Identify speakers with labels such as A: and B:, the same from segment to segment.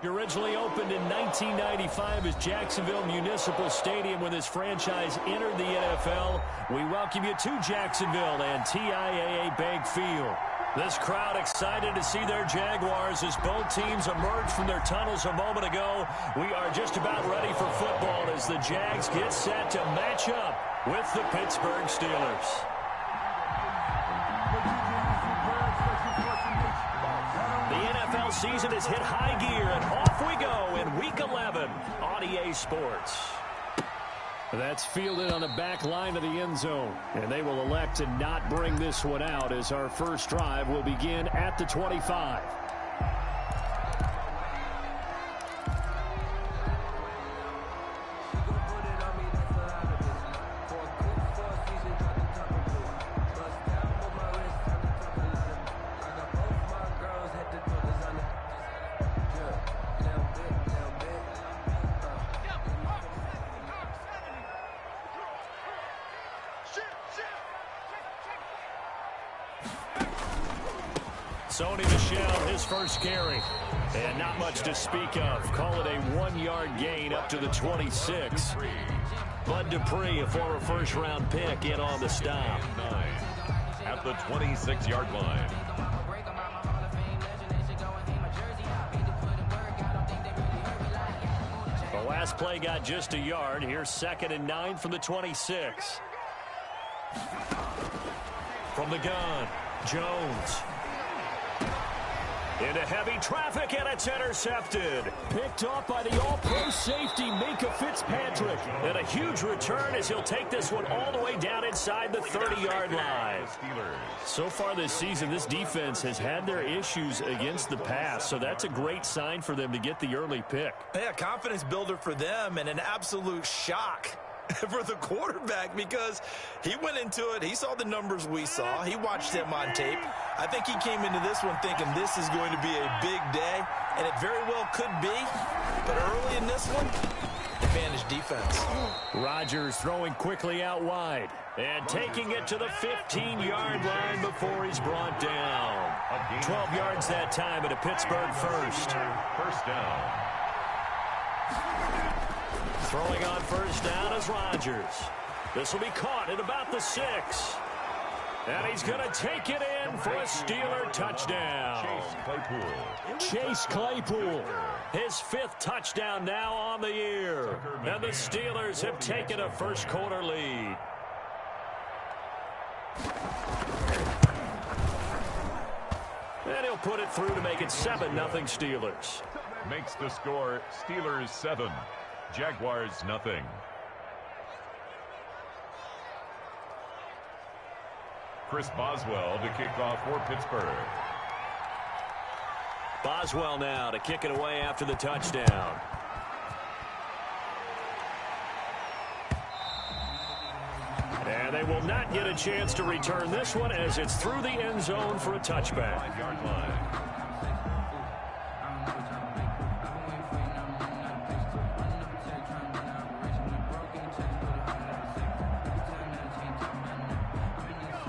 A: Originally opened in 1995 as Jacksonville Municipal Stadium when this franchise entered the NFL. We welcome you to Jacksonville and TIAA Bank Field. This crowd excited to see their Jaguars as both teams emerged from their tunnels a moment ago. We are just about ready for football as the Jags get set to match up with the Pittsburgh Steelers. Season has hit high gear, and off we go in Week 11 on EA Sports. That's fielded on the back line of the end zone, and they will elect to not bring this one out as our first drive will begin at the 25. Sony Michel, his first carry. And not much to speak of. Call it a 1-yard gain up to the 26. Bud Dupree, a former first-round pick, in on the stop.
B: At the 26-yard line.
A: The last play got just a yard. Here's 2nd and 9 from the 26. From the gun, Jones. Into heavy traffic, and it's intercepted. Picked off by the all-pro safety, Minka Fitzpatrick. And a huge return as he'll take this one all the way down inside the 30-yard line. So far this season, this defense has had their issues against the pass, so that's a great sign for them to get the early pick.
C: Yeah, confidence builder for them and an absolute shock for the quarterback because he went into it. He saw the numbers we saw. He watched him on tape. I think he came into this one thinking this is going to be a big day, and it very well could be. But early in this one, advantage defense.
A: Rodgers throwing quickly out wide and taking it to the 15-yard line before he's brought down. 12 yards that time at a Pittsburgh first.
B: First down.
A: Throwing on first down is Rodgers. This will be caught at about the 6. And he's going to take it in for a Steeler touchdown. Chase Claypool. His 5th touchdown now on the year. And the Steelers have taken a first-quarter lead. And he'll put it through to make it 7-0 Steelers.
B: Makes the score Steelers 7. Jaguars nothing. Chris Boswell to kick off for Pittsburgh.
A: Boswell now to kick it away after the touchdown. And they will not get a chance to return this one as it's through the end zone for a touchback.
B: 5-yard line.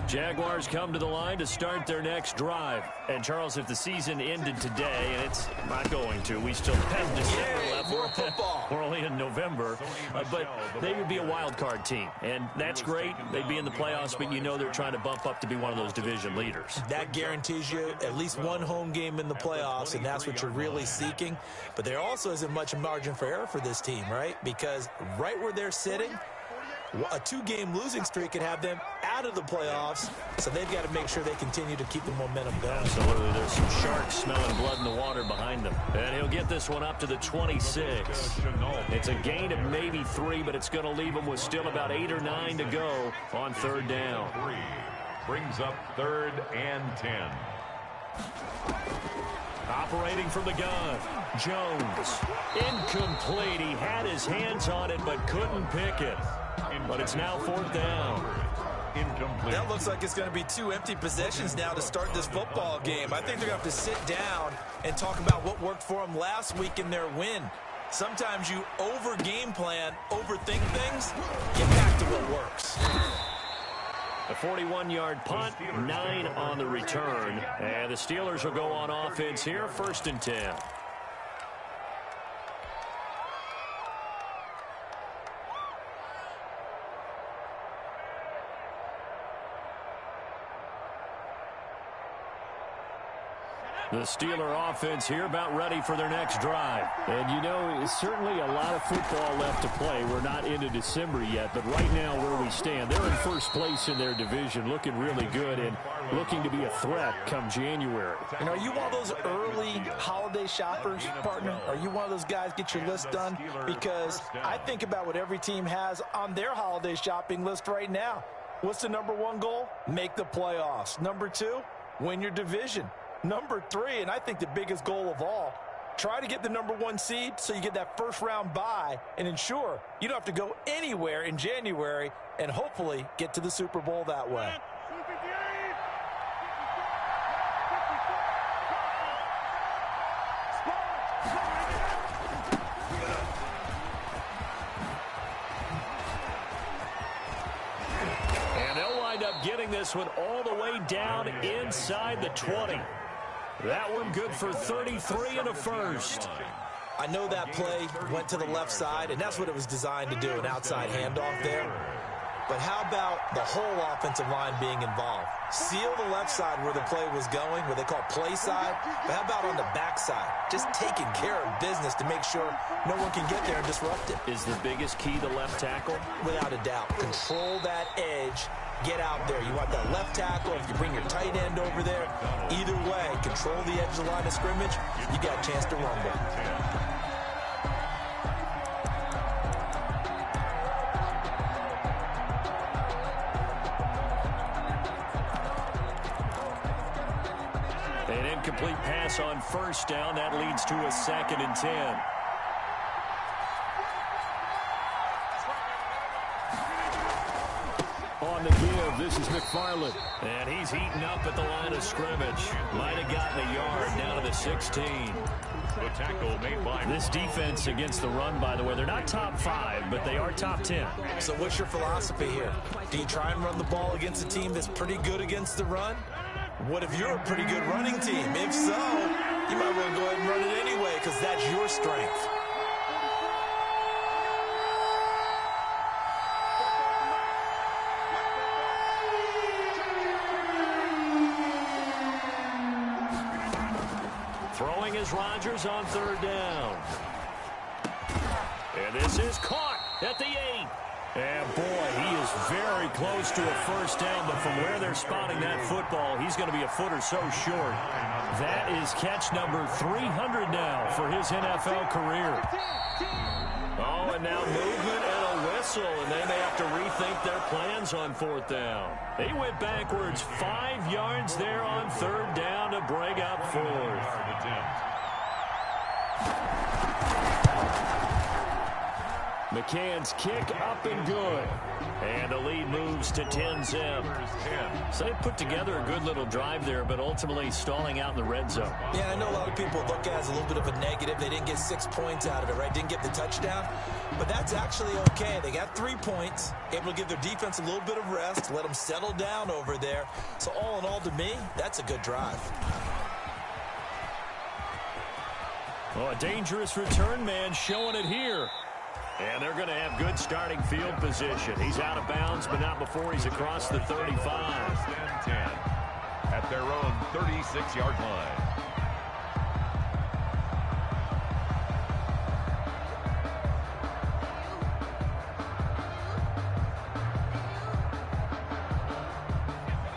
A: Jaguars come to the line to start their next drive. And, Charles, if the season ended today, and it's not going to, we still have December left.
C: More football.
A: We're only in November. But they would be a wild card team. And that's great. They'd be in the playoffs, but you know they're trying to bump up to be one of those division leaders.
C: That guarantees you at least one home game in the playoffs, and that's what you're really seeking. But there also isn't much margin for error for this team, right? Because right where they're sitting, a 2-game losing streak could have them out of the playoffs, so they've got to make sure they continue to keep the momentum going.
A: Absolutely. There's some sharks smelling blood in the water behind them. And he'll get this one up to the 26. It's a gain of maybe 3, but it's going to leave them with still about 8 or 9 to go on 3rd down.
B: Brings up 3rd and 10.
A: Operating from the gun, Jones. Incomplete. He had his hands on it, but couldn't pick it. But it's now 4th down.
B: Incomplete.
C: That looks like it's going to be 2 empty possessions now to start this football game. I think they're going to have to sit down and talk about what worked for them last week in their win. Sometimes you over-game plan, overthink things, get back to what works.
A: A 41-yard punt, 9 on the return. And the Steelers will go on offense here, 1st and 10. The Steeler offense here about ready for their next drive.
D: And, you know, it's certainly a lot of football left to play. We're not into December yet, but right now where we stand, they're in first place in their division, looking really good and looking to be a threat come January.
C: And are you one of those early holiday shoppers, partner? Are you one of those guys get your list done? Because I think about what every team has on their holiday shopping list right now. What's the number one goal? Make the playoffs. Number two, win your division. Number three, and I think the biggest goal of all, try to get the number one seed so you get that first round bye and ensure you don't have to go anywhere in January and hopefully get to the Super Bowl that way.
A: And they'll wind up getting this one all the way down inside the 20. That one good for 33 and a first.
C: I know that play went to the left side, and that's what it was designed to do, an outside handoff there. But how about the whole offensive line being involved? Seal the left side where the play was going, where they call play side. But how about on the back side? Just taking care of business to make sure no one can get there and disrupt it.
A: Is the biggest key the left tackle?
C: Without a doubt. Control that edge. Get out there. You want that left tackle. If you bring your tight end over there, either way, control the edge of the line of scrimmage. You got a chance to rumble.
A: An incomplete pass on first down. That leads to a 2nd and 10.
D: On the give, this is McFarland.
A: And he's heating up at the line of scrimmage. Might have gotten a yard down to the 16.
B: The tackle made by
A: This defense against the run, by the way, they're not top 5, but they are top 10.
C: So what's your philosophy here? Do you try and run the ball against a team that's pretty good against the run? What if you're a pretty good running team? If so, you might want to go ahead and run it anyway because that's your strength.
A: Throwing is Rodgers on 3rd down. And this is caught at the 8. And, boy, he is very close to a first down, but from where they're spotting that football, he's going to be a foot or so short. That is catch number 300 now for his NFL career. Oh, and now movement and a whistle, and they may have to rethink their plans on 4th down. They went backwards 5 yards there on 3rd down to bring up 4th. McCann's kick up and good. And the lead moves to 10-zip. So they put together a good little drive there, but ultimately stalling out in the red zone.
C: Yeah, I know a lot of people look at it as a little bit of a negative. They didn't get 6 points out of it, right? Didn't get the touchdown. But that's actually okay. They got 3 points, able to give their defense a little bit of rest, let them settle down over there. So all in all, to me, that's a good drive.
A: Oh, a dangerous return man showing it here. And they're going to have good starting field position. He's out of bounds, but not before he's across the 35.
B: 10 at their own 36-yard line.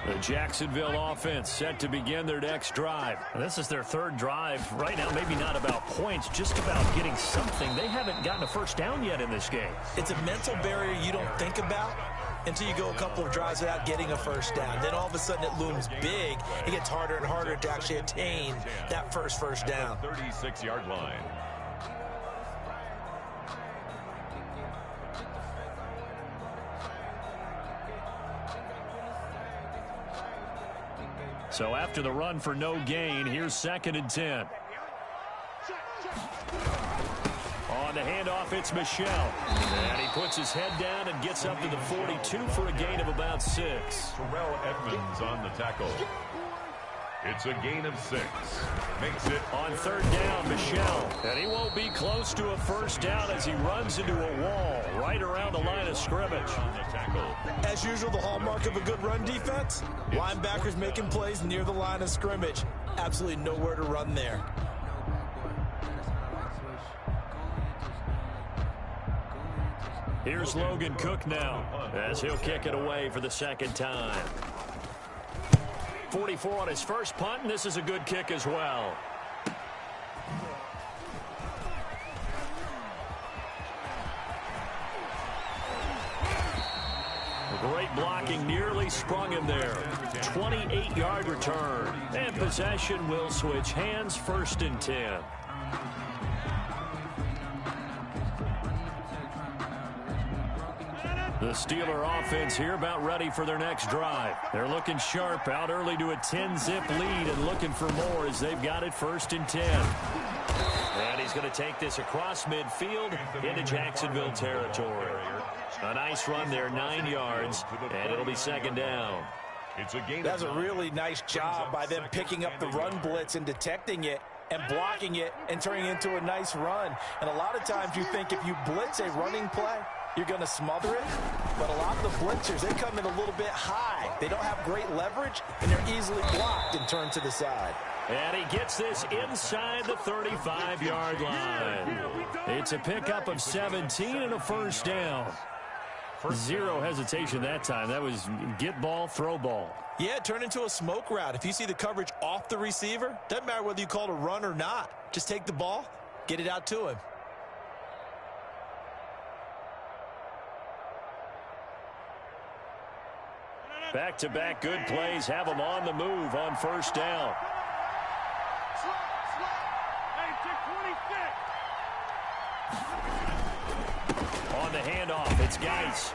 A: The Jacksonville offense set to begin their next drive. This is their 3rd drive. Right now, maybe not about points, just about getting something. They haven't gotten a first down yet in this game.
C: It's a mental barrier you don't think about until you go a couple of drives without getting a first down. Then all of a sudden it looms big. It gets harder and harder to actually attain that first down.
B: 36-yard line.
A: So after the run for no gain, here's 2nd and 10. On the handoff, it's Michel. And he puts his head down and gets up to the 42 for a gain of about 6.
B: Terrell Edmonds on the tackle. It's a gain of 6. Makes it
A: on 3rd down, Michel. And he won't be close to a first down as he runs into a wall right around the line of scrimmage.
B: on the tackle.
C: As usual, the hallmark of a good run defense, linebackers making plays near the line of scrimmage. Absolutely nowhere to run there.
A: Here's Logan Cook now as he'll kick it away for the second time. 44 on his first punt, and this is a good kick as well. Great blocking, nearly sprung him there. 28-yard return. And possession will switch hands, 1st and 10. The Steeler offense here about ready for their next drive. They're looking sharp, out early to a 10-zip lead and looking for more as they've got it 1st and 10. And he's going to take this across midfield into Jacksonville territory. A nice run there, 9 yards, and it'll be 2nd down.
C: That's a really nice job by them picking up the run blitz and detecting it and blocking it and turning it into a nice run. And a lot of times you think if you blitz a running play, you're going to smother it. But a lot of the blitzers, they come in a little bit high. They don't have great leverage, and they're easily blocked and turned to the side.
A: And he gets this inside the 35-yard line. It's a pickup of 17 and a 1st down. Zero hesitation that time. That was get ball, throw ball.
C: Yeah, it turned into a smoke route. If you see the coverage off the receiver, doesn't matter whether you call it a run or not. Just take the ball, get it out to him.
A: Back-to-back good plays have them on the move on 1st down. On the handoff, it's Geis.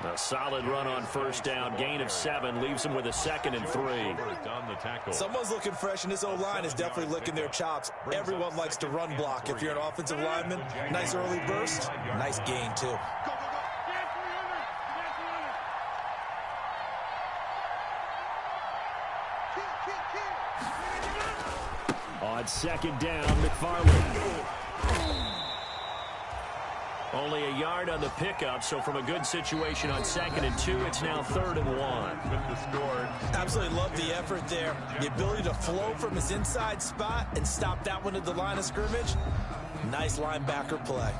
A: A solid run on 1st down. Gain of 7 leaves them with a 2nd and 3.
C: Someone's looking fresh, and this O-line is definitely licking their chops. Everyone likes to run block. If you're an offensive lineman, nice early burst, nice gain too.
A: On 2nd down, McFarland. Only a yard on the pickup, so from a good situation on 2nd and 2, it's now 3rd and 1.
C: Absolutely love the effort there. The ability to flow from his inside spot and stop that one at the line of scrimmage. Nice linebacker play.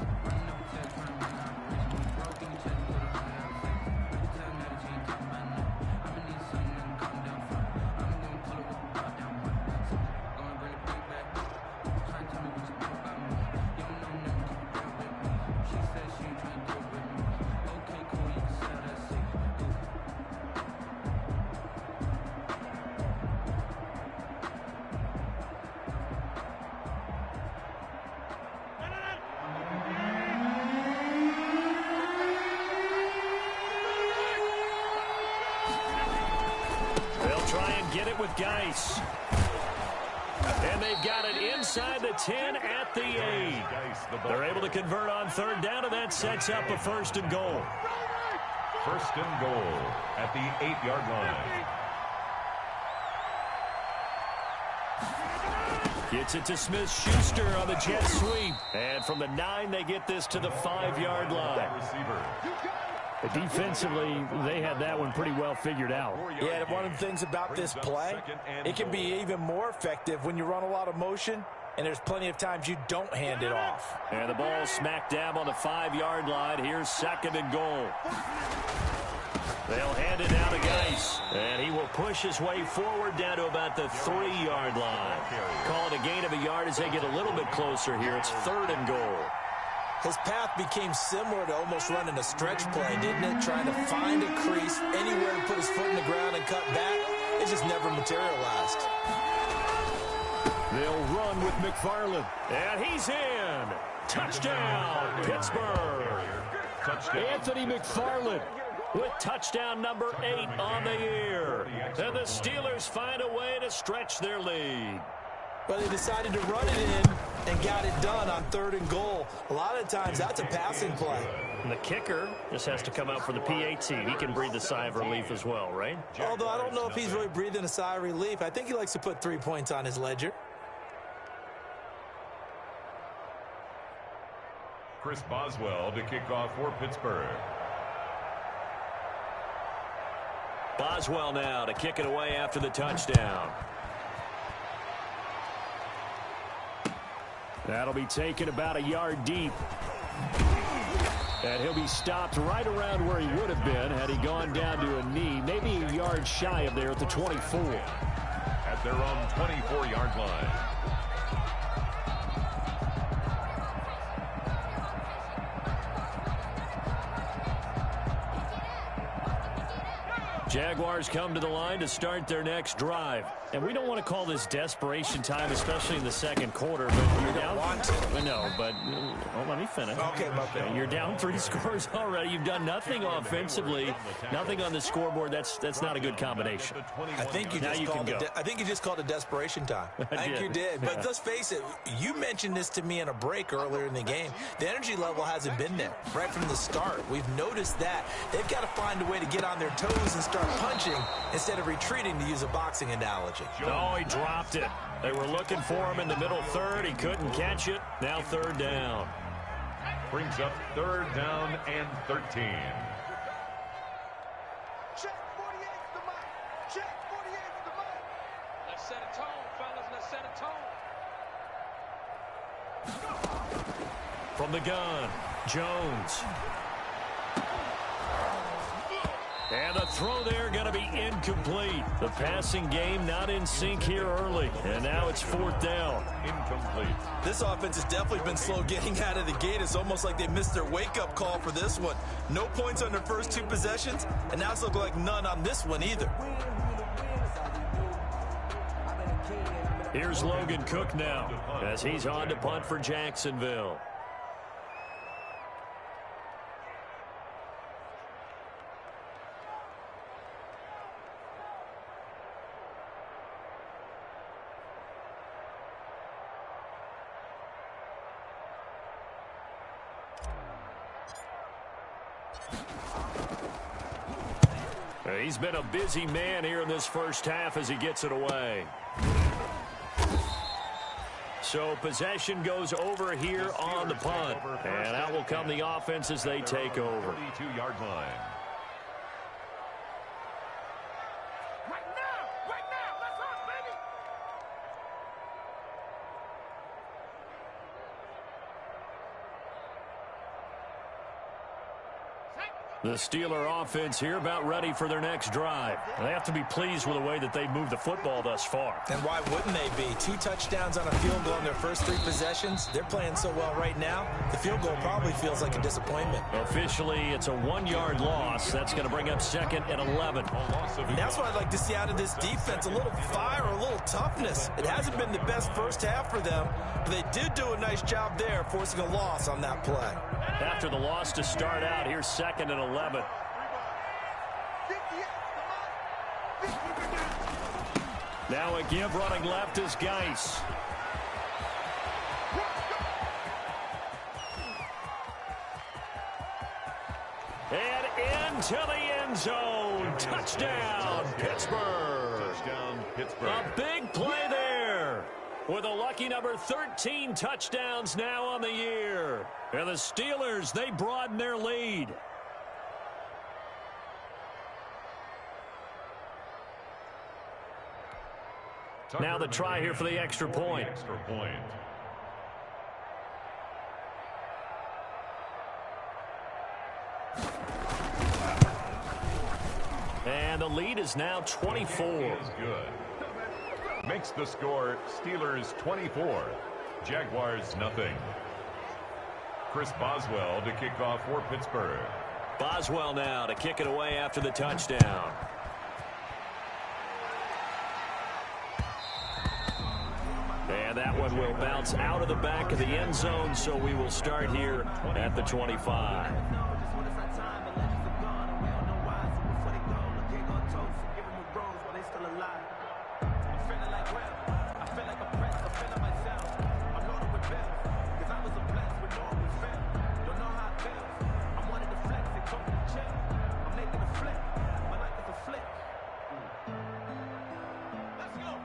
A: With Geis. And they've got it inside the 10 at the 8. They're able to convert on 3rd down, and that sets up a 1st and goal.
B: 1st and goal at the 8-yard line.
A: Gets it to Smith-Schuster on the jet sweep. And from the 9, they get this to the 5-yard line.
D: Defensively, they had that one pretty well figured out.
C: Yeah, one of the things about this play, it can be even more effective when you run a lot of motion, and there's plenty of times you don't hand it off.
A: And the ball smack dab on the 5-yard line. Here's 2nd and goal. They'll hand it down to Geis, and he will push his way forward down to about the 3-yard line. Call it a gain of a yard as they get a little bit closer here. It's 3rd and goal.
C: His path became similar to almost running a stretch play, didn't it? Trying to find a crease, anywhere to put his foot in the ground and cut back. It just never materialized.
A: They'll run with McFarland. And he's in. Touchdown, Pittsburgh.
B: Touchdown.
A: Anthony McFarland with touchdown number 8 on the year. And the Steelers find a way to stretch their lead.
C: But they decided to run it in and got it done on 3rd and goal. A lot of times, that's a passing play.
A: And the kicker just has to come out for the PAT. He can breathe a sigh of relief as well, right?
C: Although I don't know if he's really breathing a sigh of relief. I think he likes to put 3 points on his ledger.
B: Chris Boswell to kick off for Pittsburgh.
A: Boswell now to kick it away after the touchdown. That'll be taken about a yard deep. And he'll be stopped right around where he would have been had he gone down to a knee, maybe a yard shy of there at the 24.
B: At their own 24-yard line.
A: Jaguars come to the line to start their next drive. And we don't want to call this desperation time, especially in the second quarter. But you're down. No, but let me finish.
C: Okay.
A: You're down 3 scores already. You've done nothing offensively, nothing on the scoreboard. That's not a good combination.
C: I think you just called it desperation time. I think you did. But let's face it, you mentioned this to me in a break earlier in the game. The energy level hasn't been there right from the start. We've noticed that. They've got to find a way to get on their toes and start punching instead of retreating, to use a boxing analogy.
A: No, he dropped it. They were looking for him in the middle third. He couldn't catch it. Now third down.
B: Brings up third down and 13.
E: Check 48 the mic. Check 48 the mic. Let's set a tone, fellas. Let's set a tone.
A: From the gun, Jones. And the throw there going to be incomplete. The passing game not in sync here early. And now it's fourth down.
B: Incomplete.
C: This offense has definitely been slow getting out of the gate. It's almost like they missed their wake-up call for this one. No points on their first 2 possessions, and now it's looking like none on this one either.
A: Here's Logan Cook now as he's on to punt for Jacksonville. He's been a busy man here in this first half as he gets it away. So possession goes over here on the punt. And out will come the offense as they take over.
B: 32-yard line.
E: Right now, let's rock, baby.
A: The Steeler offense here about ready for their next drive. They have to be pleased with the way that they've moved the football thus far.
C: And why wouldn't they be? 2 touchdowns on a field goal in their first 3 possessions. They're playing so well right now, the field goal probably feels like a disappointment.
A: Officially, it's a 1-yard loss. That's going to bring up second and 11.
C: And that's what I'd like to see out of this defense, a little fire, a little toughness. It hasn't been the best first half for them, but they did do a nice job there forcing a loss on that play.
A: After the loss to start out, here's second and 11. Now a give running left is Geis. And into the end zone. Touchdown, Pittsburgh.
B: Touchdown, Pittsburgh.
A: A big play there. With a lucky number 13 touchdowns now on the year. And the Steelers, they broaden their lead. Now the try here for the extra point. And the lead is now 24.
B: Is good. Makes the score Steelers 24, Jaguars nothing. Chris Boswell to kick off for Pittsburgh.
A: Boswell now to kick it away after the touchdown. And that one will bounce out of the back of the end zone, so we will start here at the 25.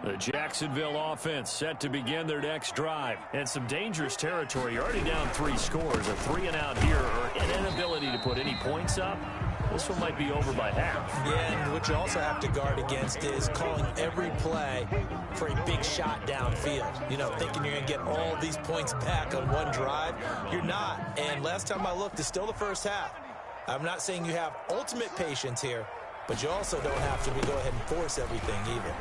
A: The Jacksonville offense set to begin their next drive. And some dangerous territory. You're already down 3 scores. A 3-and-out here, or an inability to put any points up.
D: This one might be over by half.
C: Yeah, and what you also have to guard against is calling every play for a big shot downfield. You know, thinking you're going to get all these points back on one drive. You're not. And last time I looked, it's still the first half. I'm not saying you have ultimate patience here, but you also don't have to go ahead and force everything either.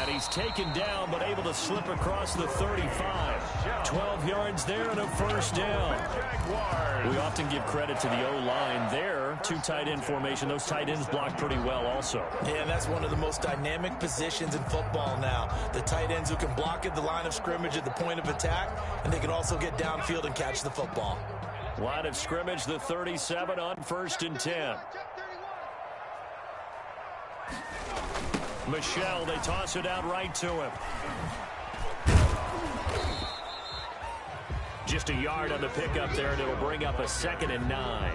D: And he's taken down, but able to slip across the 35. 12 yards there and a first down. We often give credit to the O-line there. Two tight end formation. Those tight ends block pretty well also.
C: Yeah, and that's one of the most dynamic positions in football now. The tight ends who can block at the line of scrimmage at the point of attack, and they can also get downfield and catch the football.
D: Line of scrimmage, the 37 on 1st and 10. Michelle, they toss it out right to him. Just a yard on the pickup there, and it'll bring up a 2nd and 9.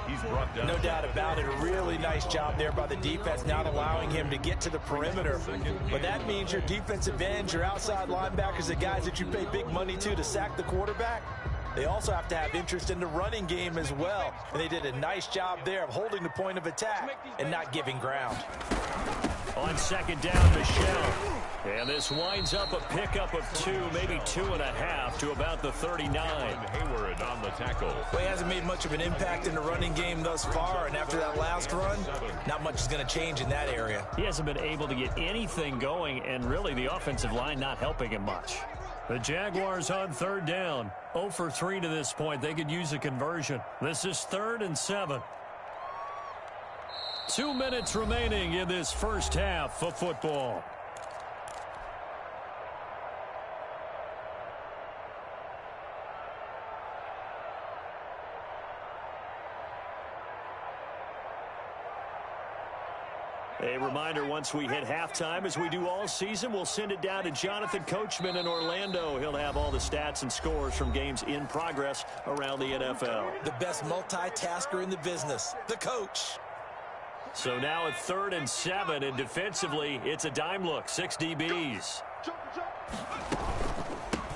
B: He's brought down.
C: No doubt about it. A really nice job there by the defense, not allowing him to get to the perimeter. But that means your defensive ends, your outside linebackers, the guys that you pay big money to sack the quarterback, they also have to have interest in the running game as well. And they did a nice job there of holding the point of attack and not giving ground.
D: On 2nd down, Michelle. And this winds up a pickup of 2, maybe 2.5 to about the 39.
B: Hayward on the tackle.
C: Well, he hasn't made much of an impact in the running game thus far, and after that last run, not much is going to change in that area.
D: He hasn't been able to get anything going, and really the offensive line not helping him much. The Jaguars on 3rd down. 0 for 3 to this point. They could use a conversion. This is 3rd and 7. 2 minutes remaining in this first half of football. A reminder, once we hit halftime, as we do all season, we'll send it down to Jonathan Coachman in Orlando. He'll have all the stats and scores from games in progress around the NFL.
C: The best multitasker in the business, the coach.
D: So now at 3rd and 7, and defensively, it's a dime look, 6 DBs.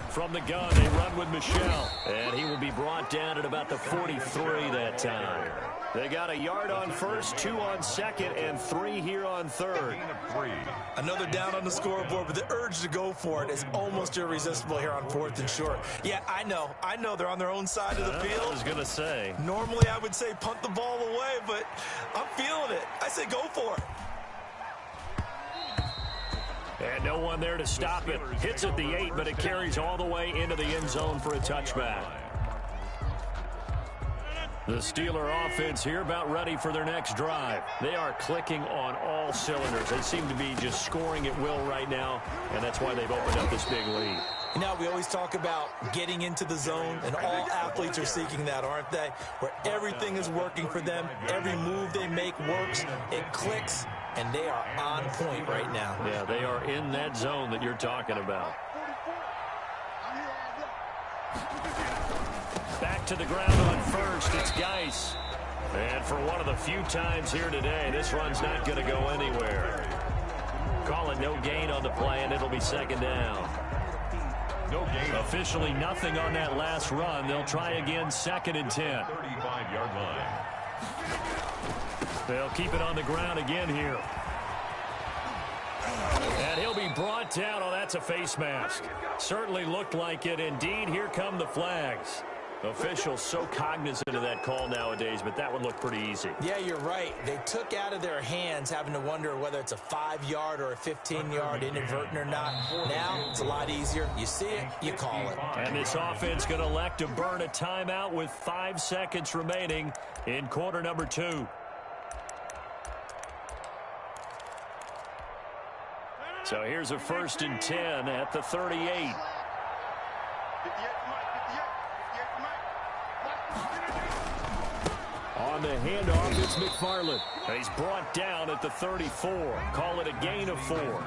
D: From the gun, they run with Michelle, and he will be brought down at about the 43 that time. They got a yard on 1st, 2 on 2nd, and 3 here on 3rd.
C: Another down on the scoreboard, but the urge to go for it is almost irresistible here on 4th and short. Yeah, I know they're on their own side of the field.
D: I was going to say.
C: Normally I would say punt the ball away, but I'm feeling it. I say go for it.
D: And no one there to stop it. Hits at the 8, but it carries all the way into the end zone for a touchback. The Steeler offense here about ready for their next drive. They are clicking on all cylinders. They seem to be just scoring at will right now, and that's why they've opened up this big lead.
C: Now, we always talk about getting into the zone, and all athletes are seeking that, aren't they? Where everything is working for them, every move they make works, it clicks, and they are on point right now.
D: Yeah, they are in that zone that you're talking about. Back to the ground on 1st, it's Geis. And for one of the few times here today, this run's not going to go anywhere. Call it no gain on the play, and it'll be 2nd down.
B: No gain.
D: Officially nothing on that last run. They'll try again, 2nd and 10.
B: 35-yard line.
D: They'll keep it on the ground again here. And he'll be brought down. Oh, that's a face mask. Certainly looked like it. Indeed, here come the flags. Officials so cognizant of that call nowadays, but that would look pretty easy.
C: Yeah, you're right. They took out of their hands having to wonder whether it's a 5-yard or a 15-yard inadvertent or not. Now, it's a lot easier. You see it, you call it.
D: And this offense going to elect to burn a timeout with 5 seconds remaining in quarter number 2. So here's a 1st and 10 at the 38. On the handoff, it's McFarland. He's brought down at the 34. Call it a gain of 4.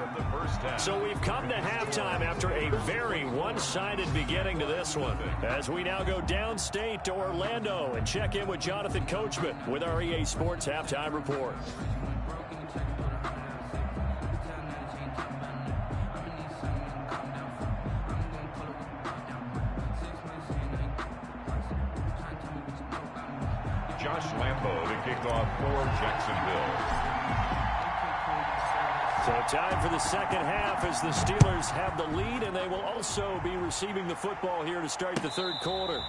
D: So we've come to halftime after a very one-sided beginning to this one. As we now go downstate to Orlando and check in with Jonathan Coachman with our EA Sports Halftime Report.
B: Josh Lambo to kick off for Jacksonville.
A: So time for the second half as the Steelers have the lead, and they will also be receiving the football here to start the third quarter.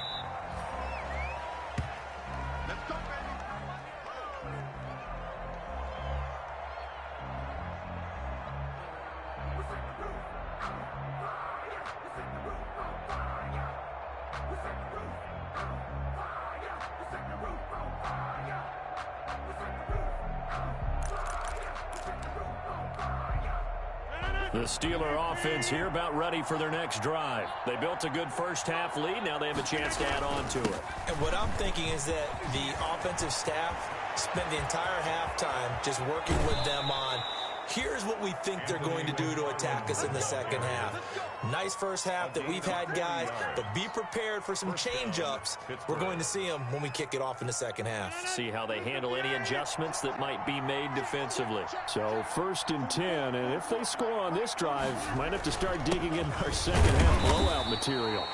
A: The Steeler offense here about ready for their next drive. They built a good first half lead. Now they have a chance to add on to it.
C: And what I'm thinking is that the offensive staff spent the entire halftime just working with them on, here's what we think they're going to do to attack us in the second half. Nice first half that we've had, guys, but be prepared for some change-ups. We're going to see them when we kick it off in the second half.
A: See how they handle any adjustments that might be made defensively.
D: So 1st and 10, and if they score on this drive, might have to start digging in our second half blowout material.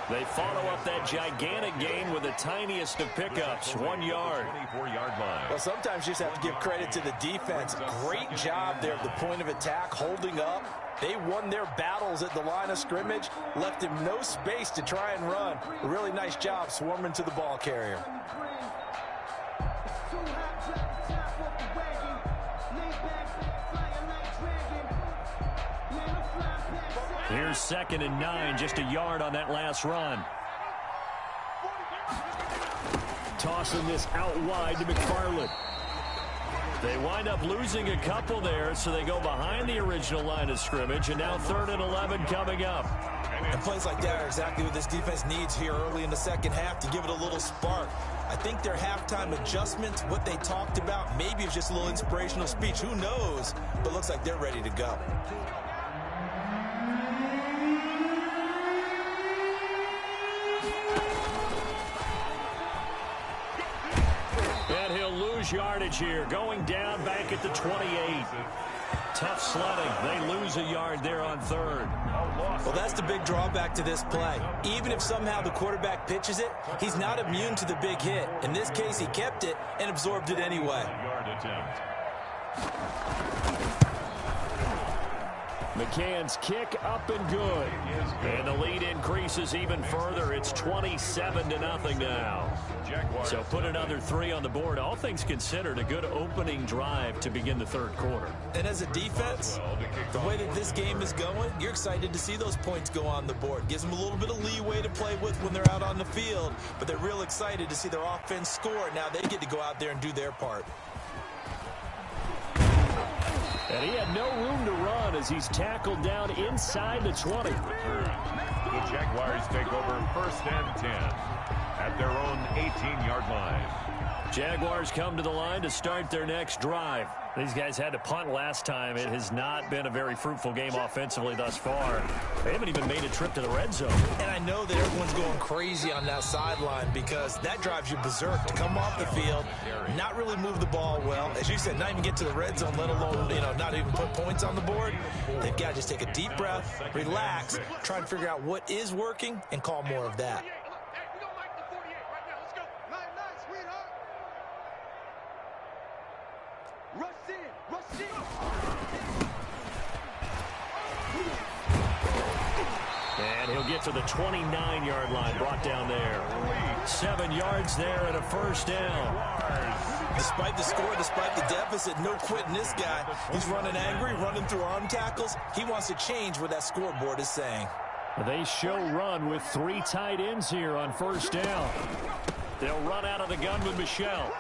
A: They follow up that gigantic gain with the tiniest of pickups, 1 yard.
B: 24-yard line.
C: Well, sometimes you just have to give credit to the defense. Great job there at the point of attack, holding up. They won their battles at the line of scrimmage, left him no space to try and run. A really nice job swarming to the ball carrier.
A: Here's 2nd and 9, just a yard on that last run.
D: Tossing this out wide to McFarland.
A: They wind up losing a couple there, so they go behind the original line of scrimmage, and now 3rd and 11 coming up.
C: And plays like that are exactly what this defense needs here early in the second half to give it a little spark. I think their halftime adjustments, what they talked about, maybe it's just a little inspirational speech. Who knows? But looks like they're ready to go.
A: Yardage here, going down back at the 28. Tough sledding. They lose a yard there on 3rd.
C: Well, that's the big drawback to this play. Even if somehow the quarterback pitches it, he's not immune to the big hit. In this case, he kept it and absorbed it anyway.
B: Yard attempt.
D: McCann's kick up and good.
A: And the lead increases even further. It's 27-0 now. So put another 3 on the board. All things considered, a good opening drive to begin the third quarter.
C: And as a defense, the way that this game is going, you're excited to see those points go on the board. Gives them a little bit of leeway to play with when they're out on the field. But they're real excited to see their offense score. Now they get to go out there and do their part.
D: And he had no room to run as he's tackled down inside the 20.
B: The Jaguars take over 1st and 10 at their own 18-yard line.
A: Jaguars come to the line to start their next drive. These guys had to punt last time. It has not been a very fruitful game offensively thus far. They haven't even made a trip to the red zone.
C: And I know that everyone's going crazy on that sideline because that drives you berserk to come off the field, not really move the ball well. As you said, not even get to the red zone, let alone, not even put points on the board. They've got to just take a deep breath, relax, try and figure out what is working, and call more of that.
A: And he'll get to the 29-yard line, brought down there. 7 yards there and a first down.
C: Despite the score, despite the deficit, no quitting this guy. He's running angry, running through arm tackles. He wants to change what that scoreboard is saying.
D: They show run with 3 tight ends here on first down.
A: They'll run out of the gun with Michel.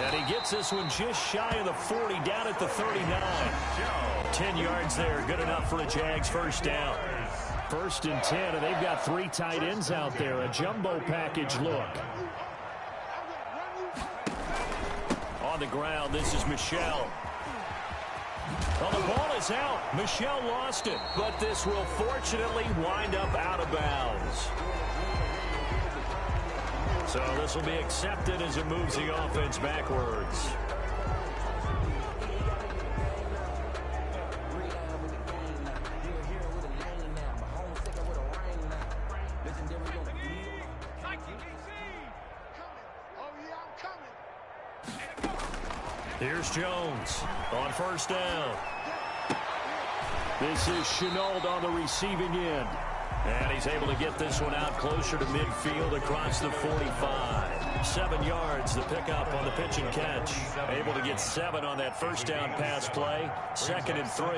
A: And he gets this one just shy of the 40, down at the 39. 10 yards there, good enough for a Jags first down.
D: 1st and 10, and they've got 3 tight ends out there. A jumbo package look.
A: On the ground, this is Michel. Well, the ball is out. Michel lost it, but this will fortunately wind up out of bounds. So this will be accepted as it moves the offense backwards. Here's Jones on first down.
D: This is Chenault on the receiving end.
A: And he's able to get this one out closer to midfield across the 45. 7 yards, the pickup on the pitch and catch. Able to get 7 on that first down pass play. 2nd and 3.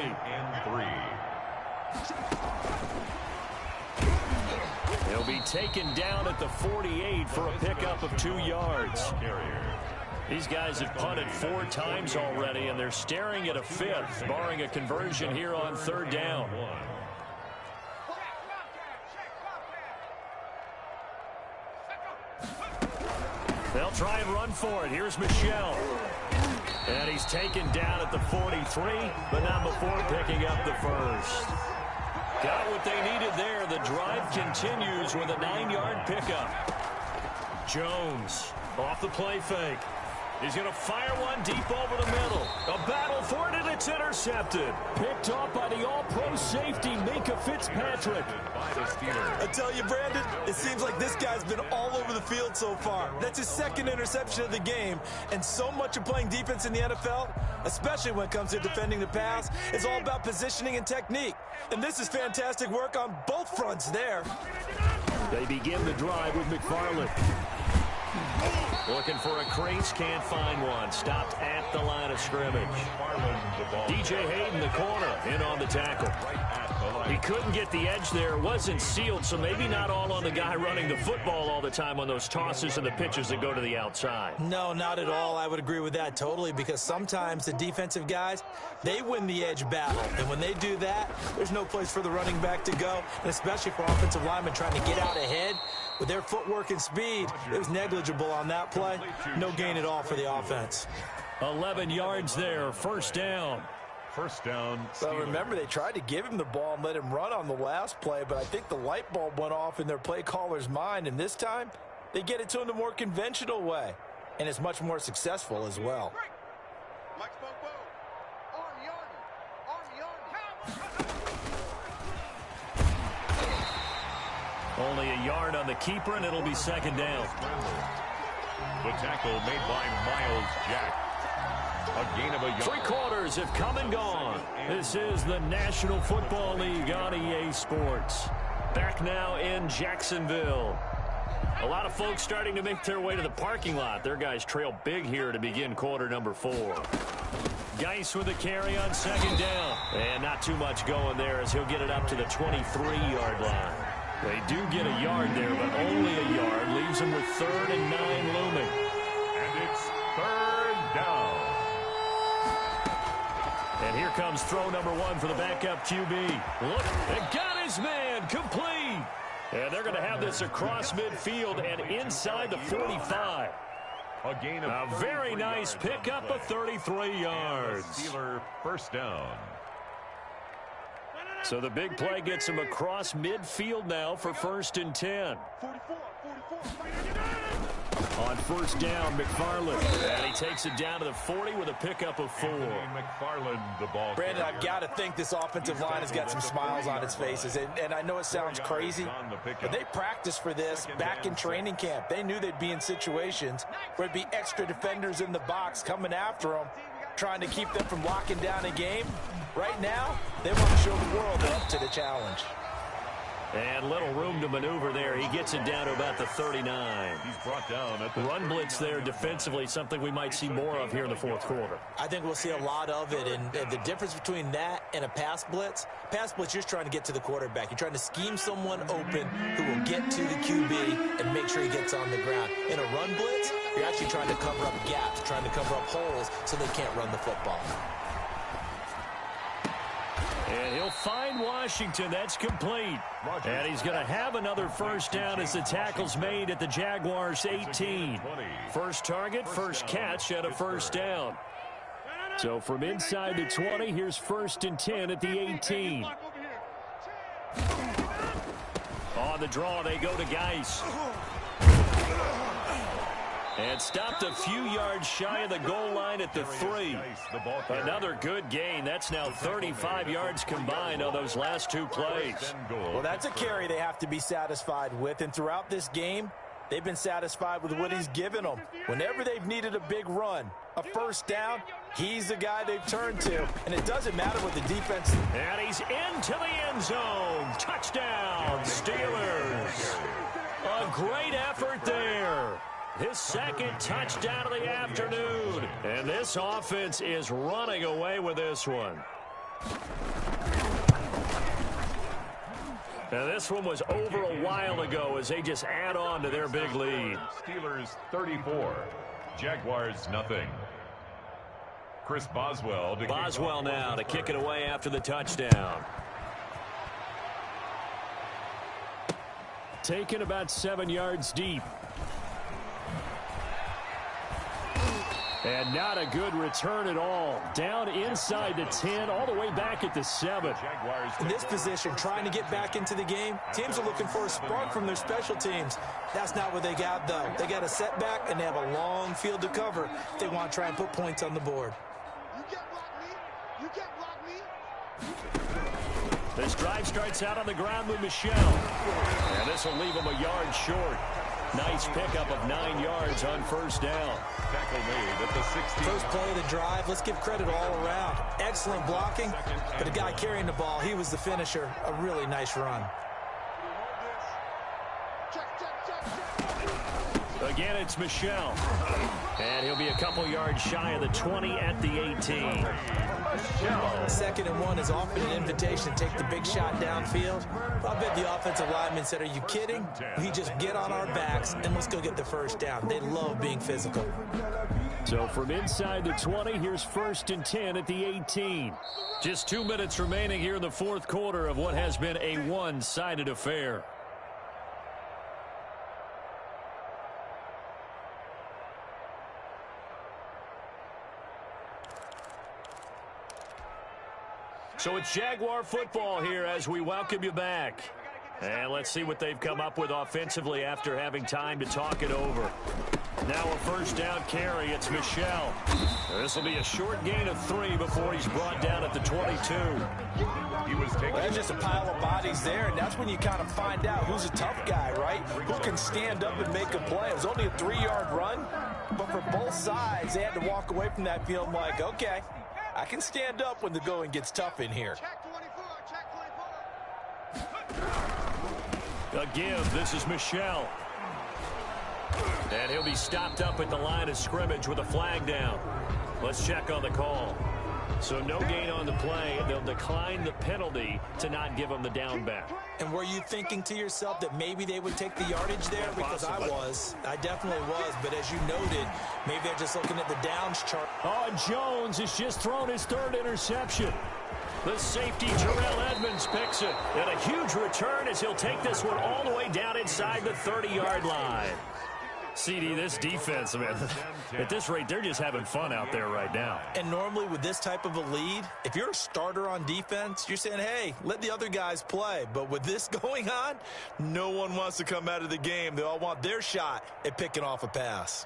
A: He'll be taken down at the 48 for a pickup of 2 yards. These guys have punted 4 times already, and they're staring at a 5th, barring a conversion here on 3rd down. They'll try and run for it. Here's Michel. And he's taken down at the 43, but not before picking up the first. Got what they needed there. The drive continues with a 9-yard pickup. Jones off the play fake. He's going to fire one deep over the middle. A battle for it, and it's intercepted.
D: Picked off by the all-pro safety, Minka Fitzpatrick.
C: I tell you, Brandon, it seems like this guy's been all over the field so far. That's his 2nd interception of the game. And so much of playing defense in the NFL, especially when it comes to defending the pass, is all about positioning and technique. And this is fantastic work on both fronts there.
D: They begin the drive with McFarland.
A: Looking for a crease, can't find one. Stopped at the line of scrimmage. DJ Hayden, the corner, in on the tackle. He couldn't get the edge there. Wasn't sealed, so maybe not all on the guy running the football all the time on those tosses and the pitches that go to the outside.
C: No, not at all. I would agree with that totally, because sometimes the defensive guys, they win the edge battle. And when they do that, there's no place for the running back to go, and especially for offensive linemen trying to get out ahead. With their footwork and speed, it was negligible on that play. No gain at all for the offense.
A: 11 yards there, first down.
B: First down.
C: Well, remember, they tried to give him the ball and let him run on the last play, but I think the light bulb went off in their play caller's mind, and this time they get it to him the more conventional way, and it's much more successful as well.
A: Only a yard on the keeper, and it'll be 2nd down.
B: The tackle made by Miles Jack. A gain of a yard.
A: 3 quarters have come and gone. This is the National Football League on EA Sports. Back now in Jacksonville. A lot of folks starting to make their way to the parking lot. Their guys trail big here to begin quarter number 4. Geis with a carry on 2nd down. And not too much going there as he'll get it up to the 23-yard line. They do get a yard there, but only a yard. Leaves them with 3rd and 9 looming.
B: And it's 3rd down.
A: And here comes throw number 1 for the backup QB. Look, and got his man complete. And they're going to have this across midfield and inside the 45.
B: A gain of
A: a very nice pickup of 33 yards.
B: Steeler first down.
A: So the big play gets him across midfield now for 1st and 10. On 1st down, McFarland. And he takes it down to the 40 with a pickup of 4.
B: McFarland, the ball.
C: Brandon, I've got to think this offensive line has got some smiles on its faces. And I know it sounds crazy, but they practiced for this back in training camp. They knew they'd be in situations where it'd be extra defenders in the box coming after them, trying to keep them from locking down a game. Right now, they want to show the world they're up to the challenge.
A: And little room to maneuver there. He gets it down to about the 39.
B: He's brought down at the
A: run blitz there defensively, something we might see more of here in the 4th quarter.
C: I think we'll see a lot of it, and the difference between that and a pass blitz, you're just trying to get to the quarterback. You're trying to scheme someone open who will get to the QB and make sure he gets on the ground. In a run blitz, you're actually trying to cover up gaps, trying to cover up holes so they can't run the football.
A: And he'll find Washington. That's complete. And he's going to have another first down as the tackle's made at the Jaguars' 18. First target, first catch at a first down. So from inside the 20, here's 1st and 10 at the 18. On the draw, they go to Geis. And stopped a few yards shy of the goal line at the 3. Another good gain. That's now 35 yards combined on those last 2 plays.
C: Well, that's a carry they have to be satisfied with. And throughout this game, They've been satisfied with what he's given them. Whenever they've needed a big run, a first down, he's the guy they've turned to. And it doesn't matter what the defense...
A: And he's into the end zone. Touchdown, Steelers. A great effort there. His second touchdown of the afternoon. And this offense is running away with this one. Now, this one was over a while ago as they just add on to their big lead.
B: Steelers 34, Jaguars nothing. Chris Boswell
A: to kick it away after the touchdown.
D: Taken about 7 yards deep. And not a good return at all. Down inside the 10, all the way back at the 7.
C: In this position, trying to get back into the game, teams are looking for a spark from their special teams. That's not what they got, though. They got a setback, and they have a long field to cover if they want to try and put points on the board.
E: You can't block me. You can't block me.
A: This drive starts out on the ground with Michelle. And this will leave him a yard short. Nice pickup of 9 yards on first down.
B: Tackle made at the 16.
C: First play of the drive, let's give credit all around. Excellent blocking, but the guy carrying the ball, he was the finisher. A really nice run.
A: Again, it's Michelle. And he'll be a couple yards shy of the 20 at the 18.
C: 2nd and 1 is often an invitation to take the big shot downfield. I bet the offensive lineman said, are you kidding? We just get on our backs and let's go get the first down. They love being physical.
D: So from inside the 20, here's 1st and 10 at the 18.
A: Just 2 minutes remaining here in the fourth quarter of what has been a one-sided affair. So it's Jaguar football here as we welcome you back. And let's see what they've come up with offensively after having time to talk it over. Now a first down carry. It's Michelle. This will be a short gain of 3 before he's brought down at the 22.
B: He was taking...
C: There's just a pile of bodies there, and that's when you kind of find out who's a tough guy, right? Who can stand up and make a play. It was only a 3-yard run, but for both sides, they had to walk away from that field like, okay, I can stand up when the going gets tough in here.
E: Check 24. Check 24.
A: A give. This is Michelle. And he'll be stopped up at the line of scrimmage with a flag down. Let's check on the call. So no gain on the play. They'll decline the penalty to not give him the down back.
C: And were you thinking to yourself that maybe they would take the yardage there? Because I was. I definitely was. But as you noted, maybe they're just looking at the downs chart.
D: Oh, and Jones has just thrown his 3rd interception.
A: The safety, Terrell Edmonds, picks it. And a huge return as he'll take this one all the way down inside the 30-yard line. CD, this defense, man, at this rate, they're just having fun out there right now.
C: And normally with this type of a lead, if you're a starter on defense, you're saying, hey, let the other guys play. But with this going on, no one wants to come out of the game. They all want their shot at picking off a pass.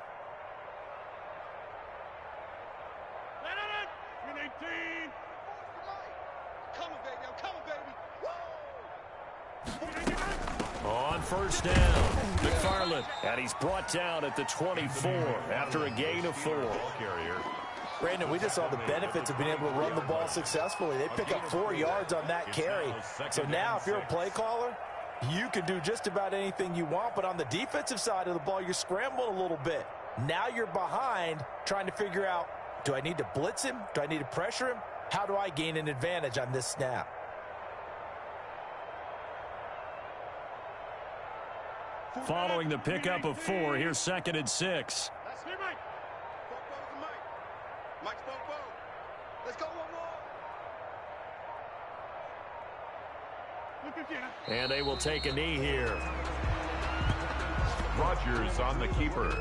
A: On first down, McFarland, and he's brought down at the 24 after a gain of 4.
C: Brandon, we just saw the benefits of being able to run the ball successfully. They pick up 4 yards on that carry. So now if you're a play caller, you can do just about anything you want. But on the defensive side of the ball, you're scrambling a little bit. Now you're behind trying to figure out, do I need to blitz him? Do I need to pressure him? How do I gain an advantage on this snap?
A: Following the pickup of 4, here's 2nd and 6.
E: That's me, Mike. Mike's Popo. Let's go one more.
A: And they will take a knee here.
B: Rodgers on the keeper.